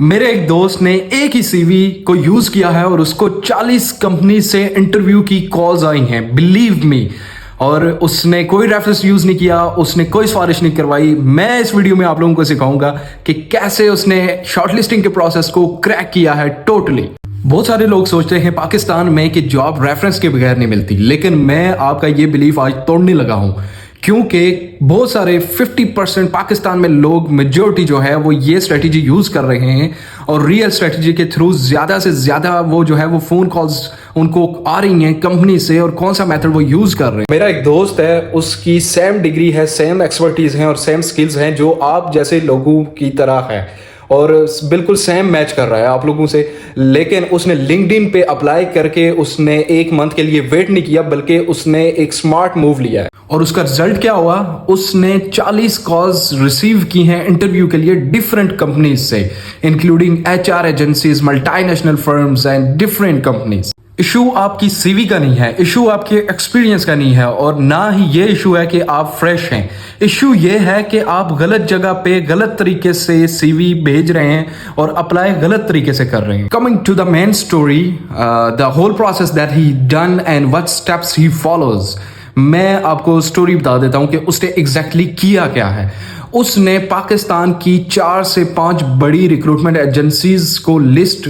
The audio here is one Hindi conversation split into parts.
मेरे एक दोस्त ने एक ही सीवी को यूज किया है और उसको 40 कंपनी से इंटरव्यू की कॉल्स आई हैं, बिलीव मी। और उसने कोई रेफरेंस यूज नहीं किया, उसने कोई सिफारिश नहीं करवाई। मैं इस वीडियो में आप लोगों को सिखाऊंगा कि कैसे उसने शॉर्टलिस्टिंग के प्रोसेस को क्रैक किया है टोटली। बहुत सारे लोग सोचते हैं पाकिस्तान में कि जॉब रेफरेंस के बगैर नहीं मिलती, लेकिन मैं आपका ये बिलीफ आज तोड़ने लगा हूं, क्योंकि बहुत सारे 50% पाकिस्तान में लोग, मेजोरिटी जो है वो ये स्ट्रेटजी यूज कर रहे हैं और रियल स्ट्रेटजी के थ्रू ज्यादा से ज्यादा वो जो है वो फोन कॉल्स उनको आ रही हैं कंपनी से और कौन सा मेथड वो यूज कर रहे हैं। मेरा एक दोस्त है, उसकी सेम डिग्री है, सेम एक्सपर्टीज है और सेम स्किल्स हैं जो आप जैसे लोगों की तरह है और बिल्कुल सेम मैच कर रहा है आप लोगों से। लेकिन उसने लिंक्डइन पे अप्लाई करके उसने एक मंथ के लिए वेट नहीं किया, बल्कि उसने एक स्मार्ट मूव लिया है। और उसका रिजल्ट क्या हुआ? उसने 40 कॉल्स रिसीव की हैं इंटरव्यू के लिए डिफरेंट कंपनीज से, including HR agencies, multinational firms and different companies. Issue आपकी सीवी का नहीं है, इशू आपके एक्सपीरियंस का नहीं है और ना ही ये इशू है कि आप फ्रेश हैं। इशू ये है कि आप गलत जगह पे गलत तरीके से सीवी भेज रहे हैं और अप्लाई गलत तरीके से कर रहे हैं। Coming to the main story, the whole process that he done and what steps he follows, मैं आपको स्टोरी बता देता हूं कि उसने एग्जैक्टली किया क्या है। उसने पाकिस्तान की 4 से 5 बड़ी रिक्रूटमेंट एजेंसीज को लिस्ट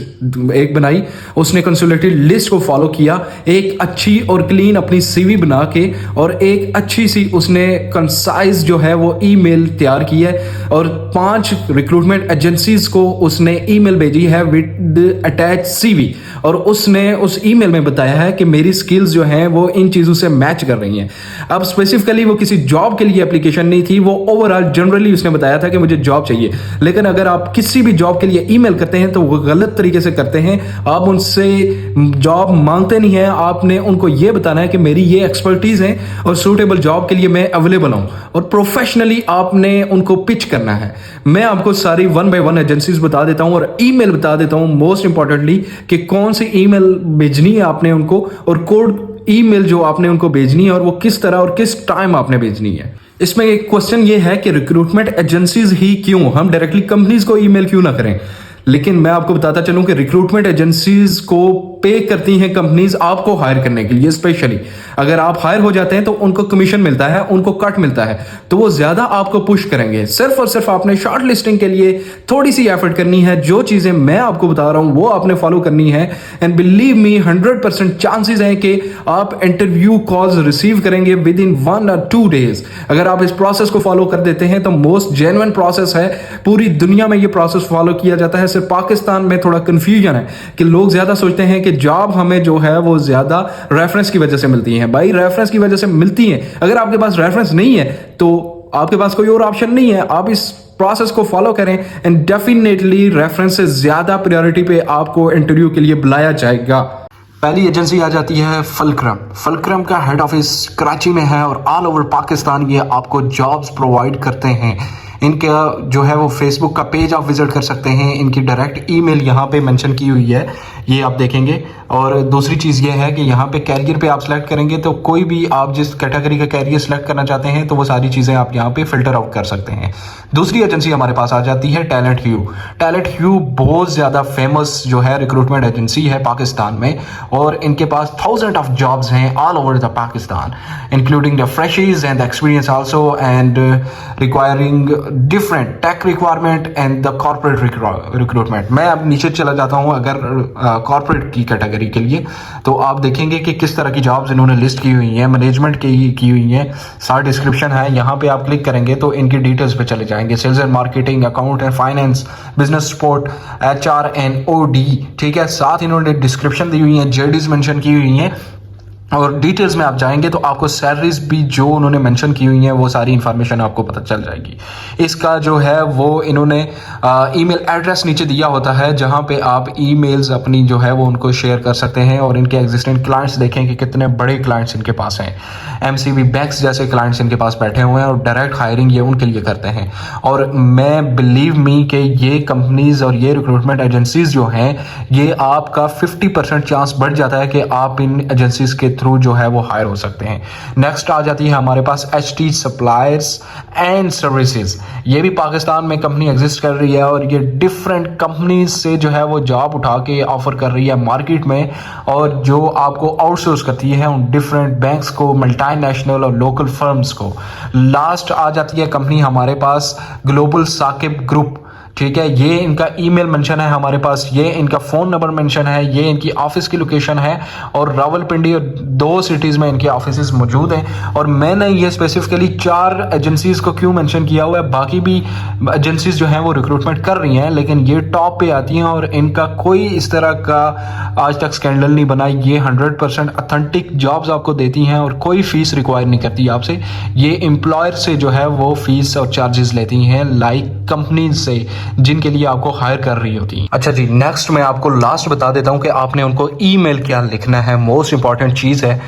एक बनाई, उसने कंसोलिडेटेड लिस्ट को फॉलो किया, एक अच्छी और क्लीन अपनी सीवी बना के और एक अच्छी सी उसने कंसाइज जो है वो ईमेल तैयार की है और 5 रिक्रूटमेंट एजेंसीज को उसने ईमेल भेजी है विद अटैच सीवी और उसने उस ईमेल में बताया है कि मेरी स्किल्स जो हैं वो इन चीज़ों से मैच कर रही हैं। अब स्पेसिफिकली वो किसी जॉब के लिए एप्लीकेशन नहीं थी, वो ओवरऑल जनरली उसने बताया था कि मुझे जॉब चाहिए। लेकिन अगर आप किसी भी जॉब के लिए ईमेल करते हैं तो वो गलत तरीके से करते हैं, आप उनसे जॉब मांगते नहीं है, आपने उनको ये बताना है कि मेरी ये एक्सपर्टीज है और सूटेबल जॉब के लिए मैं अवेलेबल हूं और प्रोफेशनली आपने उनको पिच करना है। मैं आपको सारी 1 बाय 1 एजेंसीज बता देता हूं और ईमेल बता देता हूं मोस्ट इंपॉर्टेंटली कि कौन सी ईमेल भेजनी है आपने उनको और कोड ईमेल जो आपने उनको भेजनी है और वो किस तरह और किस टाइम आपने भेजनी है। इसमें एक क्वेश्चन ये है कि रिक्रूटमेंट एजेंसीज ही क्यों, हम डायरेक्टली कंपनीज को ईमेल क्यों ना करें। लेकिन मैं आपको बताता चलूं कि रिक्रूटमेंट एजेंसीज को पे करती हैं कंपनीज आपको हायर करने के लिए। स्पेशली अगर आप हायर हो जाते हैं तो उनको कमीशन मिलता है, उनको कट मिलता है, तो वो ज्यादा आपको पुश करेंगे। सिर्फ और सिर्फ आपने शॉर्ट लिस्टिंग के लिए थोड़ी सी एफर्ट करनी है, जो चीजें मैं आपको बता रहा हूं वो आपने फॉलो करनी है एंड बिलीव मी 100% चांसेस हैं कि आप इंटरव्यू कॉल्स रिसीव करेंगे विद इन 1 और 2 डेज। अगर आप इस प्रोसेस को फॉलो कर देते हैं तो मोस्ट जेन्युइन प्रोसेस है, पूरी दुनिया में ये प्रोसेस फॉलो किया जाता है। सिर्फ पाकिस्तान में थोड़ा कंफ्यूजन है कि लोग ज्यादा सोचते हैं कि जॉब हमें जो है वो ज्यादा रेफरेंस की वजह से मिलती है। भाई रेफरेंस की वजह से मिलती है, अगर आपके पास रेफरेंस नहीं है तो आपके पास कोई और ऑप्शन नहीं है। आप इस प्रोसेस को फॉलो करें एंड डेफिनेटली रेफरेंस से ज्यादा प्रायोरिटी पे आपको इंटरव्यू के लिए बुलाया जाएगा। पहली एजेंसी आ जाती है फलक्रम। फलक्रम का हेड ऑफिस कराची में है और ऑल ओवर पाकिस्तान ये आपको जॉब्स प्रोवाइड करते हैं। इनका जो है वो फेसबुक का पेज आप विजिट कर सकते हैं, इनकी डायरेक्ट ईमेल यहाँ पे मेंशन की हुई है, ये आप देखेंगे। और दूसरी चीज़ ये है कि यहाँ पे कैरियर पे आप सेलेक्ट करेंगे तो कोई भी आप जिस कैटेगरी का कैरियर सेलेक्ट करना चाहते हैं तो वो सारी चीज़ें आप यहाँ पे फिल्टर आउट कर सकते हैं। दूसरी एजेंसी हमारे पास आ जाती है टैलेंट व्यू। टैलेंट व्यू बहुत ज़्यादा फेमस जो है रिक्रूटमेंट एजेंसी है पाकिस्तान में और इनके पास 1000 ऑफ जॉब्स हैं all over the Pakistan, including the freshers and the experience also and requiring different tech requirement and the corporate recruitment. मैं अब नीचे चला जाता हूँ अगर कॉर्पोरेट की कैटेगरी के लिए, तो आप देखेंगे कि किस तरह की जॉब्स इन्होंने लिस्ट की हुई हैं, मैनेजमेंट की हुई हैं, सारा डिस्क्रिप्शन है। यहाँ पे आप क्लिक करेंगे तो इनकी डिटेल्स पे चले जाएंगे, sales and marketing, account and finance, business support, HR and OD, ठीक है। साथ इन्होंने डिस्क्रिप्शन दी हुई है, जेडीज मेंशन की हुई हैं और डिटेल्स में आप जाएंगे तो आपको सैलरीज भी जो उन्होंने मेंशन की हुई हैं वो सारी इंफॉर्मेशन आपको पता चल जाएगी। इसका जो है वो इन्होंने ईमेल एड्रेस नीचे दिया होता है जहां पे आप ईमेल्स अपनी जो है वो उनको शेयर कर सकते हैं और इनके एग्जिस्टिंग क्लाइंट्स देखें कि कितने बड़े क्लाइंट्स इनके पास हैं। एमसीबी बैंक्स जैसे क्लाइंट्स इनके पास बैठे हुए हैं और डायरेक्ट हायरिंग ये उनके लिए करते हैं। और मैं बिलीव मी कि ये कंपनीज और ये रिक्रूटमेंट एजेंसीज जो हैं ये आपका 50% चांस बढ़ जाता है कि आप इन एजेंसीज के थ्रू जो है वो हायर हो सकते हैं। नेक्स्ट आ जाती है हमारे पास HT सप्लायर्स एंड सर्विसेज। ये भी पाकिस्तान में कंपनी एग्जिस्ट कर रही है और ये डिफरेंट कंपनीज से जो है वो जॉब उठा के ऑफर कर रही है मार्केट में, और जो आपको आउटसोर्स करती है उन डिफरेंट बैंक्स को, मल्टीनेशनल और लोकल फर्म्स को। लास्ट आ जाती है कंपनी हमारे पास ग्लोबल साकिब ग्रुप। ठीक है, ये इनका ईमेल मेंशन है हमारे पास, ये इनका फ़ोन नंबर मेंशन है, ये इनकी ऑफिस की लोकेशन है, और रावलपिंडी और 2 सिटीज़ में इनके ऑफिस मौजूद हैं। और मैंने ये स्पेसिफिकली 4 एजेंसीज़ को क्यों मेंशन किया हुआ है, बाकी भी एजेंसीज जो हैं वो रिक्रूटमेंट कर रही हैं, लेकिन ये टॉप पे आती हैं और इनका कोई इस तरह का आज तक स्कैंडल नहीं बना। ये 100% ऑथेंटिक जॉब्स आपको देती हैं और कोई फीस रिक्वायर नहीं करती आपसे। ये एम्प्लॉयर से जो है वो फीस और चार्जेस लेती हैं, लाइक कंपनीज से जिनके लिए आपको हायर कर रही होती है। अच्छा जी, नेक्स्ट मैं आपको लास्ट बता देता हूं कि आपने उनको ईमेल क्या लिखना है। मोस्ट इंपॉर्टेंट चीज़ है,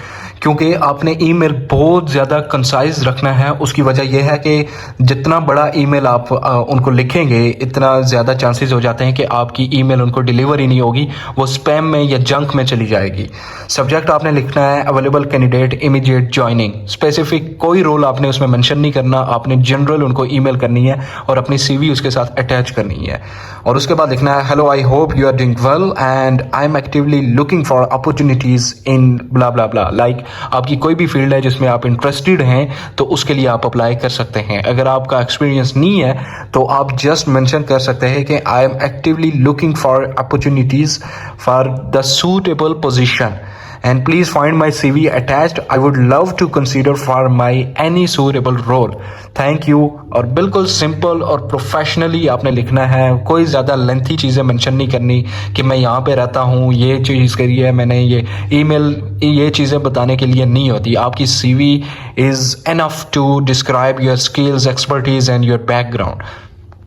क्योंकि आपने ईमेल बहुत ज़्यादा कंसाइज रखना है। उसकी वजह यह है कि जितना बड़ा ईमेल आप उनको लिखेंगे, इतना ज़्यादा चांसेस हो जाते हैं कि आपकी ईमेल उनको डिलीवर ही नहीं होगी, वो स्पैम में या जंक में चली जाएगी। सब्जेक्ट आपने लिखना है available candidate immediate joining. Specific कोई रोल आपने उसमें मेंशन नहीं करना, आपने जनरल उनको ईमेल करनी है और अपनी CV उसके साथ अटैच करनी है। और उसके बाद लिखना है hello, I hope you are doing well and I am actively looking for opportunities in blah blah blah. Like आपकी कोई भी फील्ड है जिसमें आप इंटरेस्टेड हैं तो उसके लिए आप अप्लाई कर सकते हैं। अगर आपका एक्सपीरियंस नहीं है तो आप जस्ट मेंशन कर सकते हैं कि आई am actively looking for opportunities for the suitable position and please find my CV attached. I would love to consider for my any suitable role. Thank you। और बिल्कुल सिंपल और प्रोफेशनली आपने लिखना है, कोई ज़्यादा लेंथी चीज़ें मेंशन नहीं करनी कि मैं यहाँ पे रहता हूँ, ये चीज़ करी है मैंने, ये ईमेल ये चीज़ें बताने के लिए नहीं होती। आपकी CV is enough to describe your skills, expertise and your background।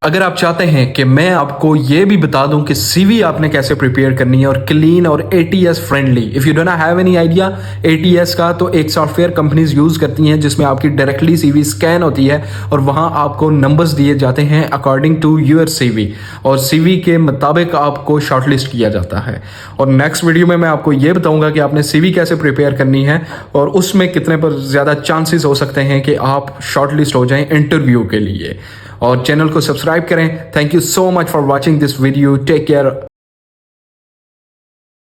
अगर आप चाहते हैं कि मैं आपको ये भी बता दूं कि CV आपने कैसे प्रिपेयर करनी है और क्लीन और ATS friendly, if you don't have any idea ATS का, तो एक सॉफ्टवेयर कंपनीज यूज़ करती हैं जिसमें आपकी डायरेक्टली CV स्कैन होती है और वहाँ आपको नंबर्स दिए जाते हैं अकॉर्डिंग टू योर CV, और CV के मुताबिक आपको शॉर्टलिस्ट किया जाता है। और नेक्स्ट वीडियो में मैं आपको ये बताऊँगा कि आपने CV कैसे प्रिपेयर करनी है और उसमें कितने पर ज़्यादा चांसेस हो सकते हैं कि आप शॉर्टलिस्ट हो जाएं इंटरव्यू के लिए। और चैनल को सब्सक्राइब करें। Thank you so much for watching this video. Take care.